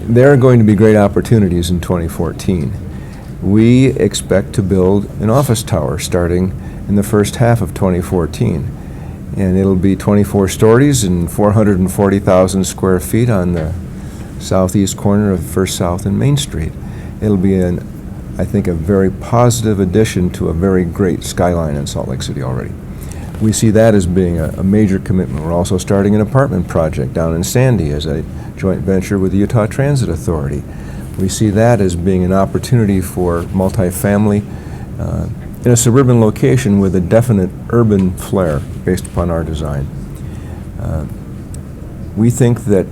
there are going to be great opportunities in 2014. We expect to build an office tower starting in the first half of 2014. And it'll be 24 stories and 440,000 square feet on the southeast corner of First South and Main Street. It'll be, I think, a very positive addition to a very great skyline in Salt Lake City already. We see that as being a major commitment. We're also starting an apartment project down in Sandy as a joint venture with the Utah Transit Authority. We see that as being an opportunity for multifamily in a suburban location with a definite urban flair based upon our design. We think that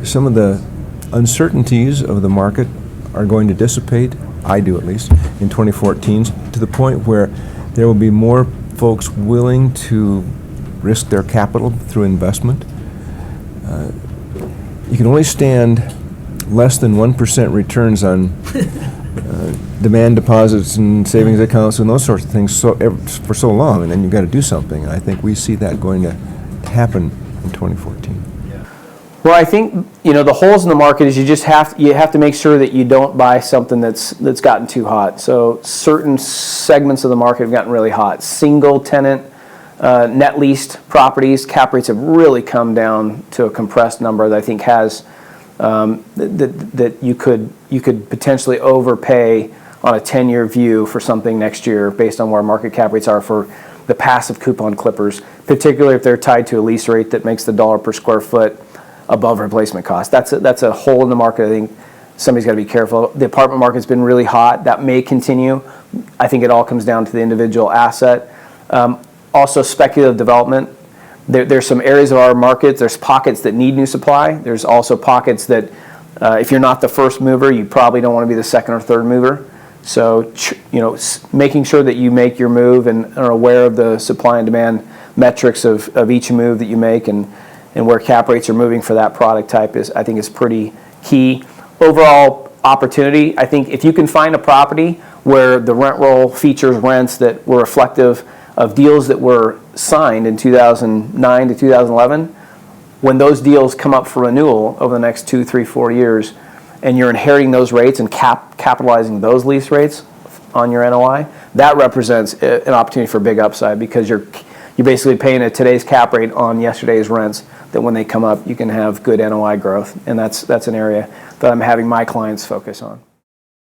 some of the uncertainties of the market are going to dissipate, I do at least, in 2014 to the point where there will be more folks willing to risk their capital through investment. You can only stand less than 1% returns on demand deposits and savings accounts and those sorts of things for so long, and then you've got to do something. And I think we see that going to happen in 2014. Well, I think the holes in the market is you have to make sure that you don't buy something that's gotten too hot. So certain segments of the market have gotten really hot. Single tenant, net leased properties, cap rates have really come down to a compressed number that I think has that you could potentially overpay on a 10-year view for something next year based on where market cap rates are for the passive coupon clippers, particularly if they're tied to a lease rate that makes the dollar per square foot above replacement cost. That's a hole in the market I think somebody's got to be careful. The apartment market's been really hot. That may continue. I think it all comes down to the individual asset. Also speculative development. There's some areas of our market, there's pockets that need new supply. There's also pockets that if you're not the first mover, you probably don't want to be the second or third mover. So, making sure that you make your move and are aware of the supply and demand metrics of each move that you make and where cap rates are moving for that product type I think is pretty key. Overall opportunity, I think if you can find a property where the rent roll features rents that were reflective of deals that were signed in 2009 to 2011, when those deals come up for renewal over the next 2, 3, 4 years, and you're inheriting those rates and capitalizing those lease rates on your NOI, that represents an opportunity for big upside because you're basically paying a today's cap rate on yesterday's rents that when they come up, you can have good NOI growth, and that's an area that I'm having my clients focus on.